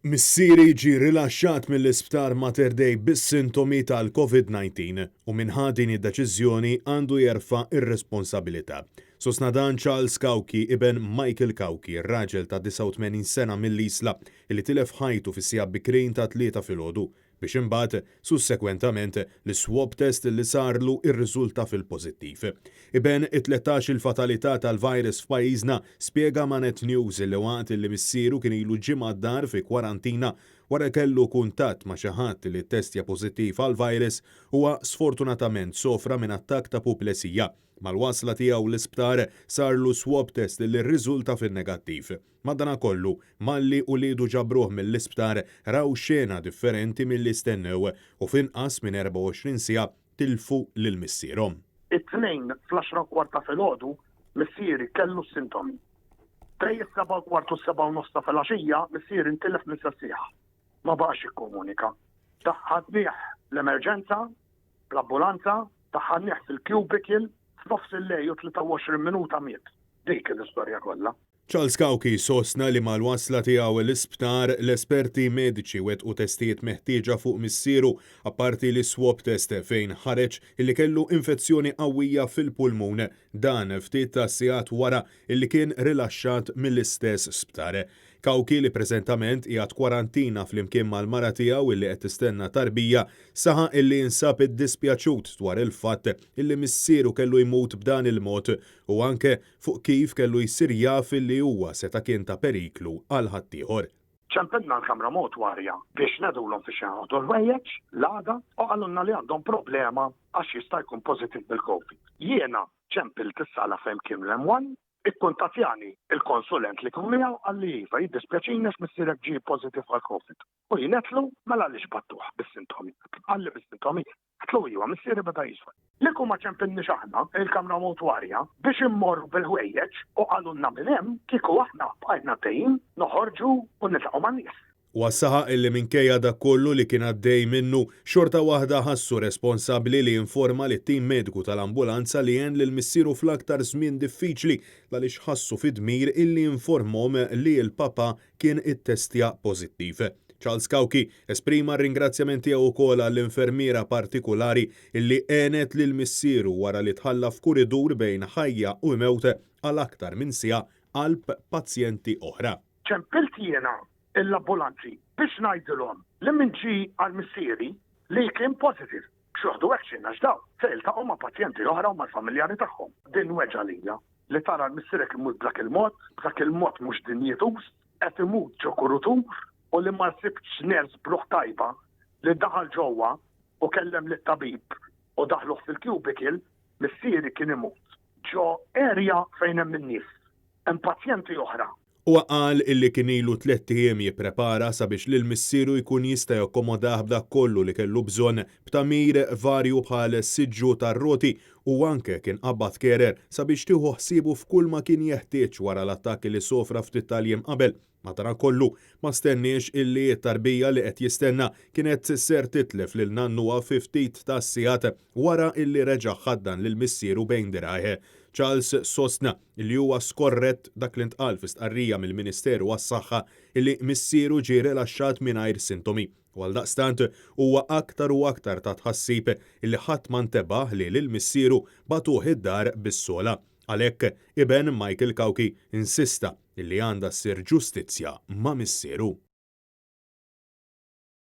Missieri ġie rilaxxat mill-isptar Mater Dei bis-sintomi tal-COVID-19 u minħabba din id-deċiżjoni għandu jerfa' ir-responsabbilità. Sostna dan Charles Kauki ibn Michael Kauki, raġel ta' 89 sena mill-Isla li tilef ħajtu fis-sija bikrin ta' 3 filgħodu biex imbagħad sussekwentament l-swab test li sarlu irriżulta fil-pożittiv. Ibn it-13 il-fatalità tal-virus f'pajjiżna spjega ma' Net News li waqt li missieru kien ilu ġimgħa d-dar fi kwarantina wara kellu kuntatt ma' xi ħadd li ttestja pożittiv għall-virus huwa sfortunatament sofra minn attakk ta' puplesija. Mal-wasla tiegħu l-isptar sarlu swab test li rriżulta fin-negattiv. Madankollu malli u lidu ġabruh mill-isptar raw xena differenti mill-istennew u f'inqas minn 24 siegħa tilfu lil missierhom. It-tnejn fl-10 ta' filgħodu missieri kellu s-sintomi. Trej 7:15 ta' filgħaxija missier intilef mis-sieħa. Ma baqax jikkomunika. Taħħadnieh l-emerġenza, l-ambulanza, taħħadnieh fil-cubicle f'nofs il-lejl 23 minuta miet. Dik l-istorja kollha. Charles Kauki sostna li mal-wasla tiegħu l-isptar l-esperti mediċi wettqu testijiet meħtieġa fuq missieru apparti li swab test fejn ħareġ illi kellu infezzjoni qawwija fil-pulmun dan ftit ta' sigħat wara illi kien rilaxxat mill-istess sptar. Kauki li preżentament qiegħed kwarantina flimkien mal-mara tiegħu illi qed tistenna tarbija saħaq illi insab iddispjaċut dwar il-fatt illi missieru kellu jmut b'dan il-mod u anke fuq kif kellu jsir jaf illi huwa seta' kien ta' periklu għal ħaddieħor. ċempilna l-kamra motwarja biex nedulhom fi xi ħadd l-ħwejjeġ l-għada u għallunna li għandhom problema għax jista' jkun pożittiv bil-COVID. Jiena ċempilt is-sala fejn kien l-M1, ikkuntattjani il-konsulent li kun miegħu għalli iva jiddispjaċini missierek ġie pożittiv għall-COVID. U jinetlu mela għaliex battuh bis-sintomi. Għalli bis-sintomi għatlu iva missieri beda jisfa. Li kun ma ċempilniex aħna il-kamra motwarja biex immorru bil-ħwejjeġ u għallunna minn hemm kieku aħna bqajna tejjin noħorġu u niltaqgħu man-nies. Wassaħaq illi minkejja dak kollu li kien għaddej minnu xorta waħda ħassu responsabbli li informa lit tim mediku tal-ambulanza li għen lil missieru fl-aktar żmien diffiċli għaliex ħassu fid-dmir illi informhom li l-papa kien ittestja pożittiv. Charles Kauki esprima r-ringrazzjamenti tiegħu wkoll għall-infermiera partikulari illi għenet lil missieru wara li tħalla f'kuridur bejn ħajja u mewt għal aktar minn siegħa qalb pazjenti oħra. ċempilt jiena l-ambulanzi biex ngħidilhom li min ġie għall-missieri li kien positive. X'joħdu action għax daw se jiltaqgħu ma' pazjenti oħra u mal-familjari tagħhom. Din weġa lija li tara l-missierek imut b'dak il-mod mhux dinjetus, qed imut ġo kurutur u li ma sibx nerz bruħ tajba li daħal ġewwa u kellem lit-tabib u daħluh fil-cubicle, missieri kien imut ġo area fejn hemm in-nies. Hemm pazjenti oħra. U qal illi kien ilu 3 ijiem jipprepara sabiex lil missieru jkun jista' jakkomodah b'dak kollu li kellu bżonn b'tamir varju bħal siġġu tar-roti u anke kien qabad kerer sabiex tieħu ħsiebu f'kull ma kien jeħtieġ wara l-attakki li sofra ftit tal-jiem qabel. Madankollu ma stenniex illi t-tarbija li qed jistenna kienet ser titlef lil nannuha fi ftit ta' sigħat wara illi reġa' ħaddan lil missieru bejn dirgħajh. Charles sostna li huwa skorrett dak li ntqal fi stqarrija mill-Ministeru għas-Saħħa illi missieru ġie rilaxxat mingħajr sintomi. U għaldaqstant huwa aktar u aktar ta' tħassib illi ħadd ma ntebaħ li lil missieru batuh id-dar bis-sola. Għalhekk ibn Michael Kauki insista illi għandha ssir ġustizzja ma' missieru.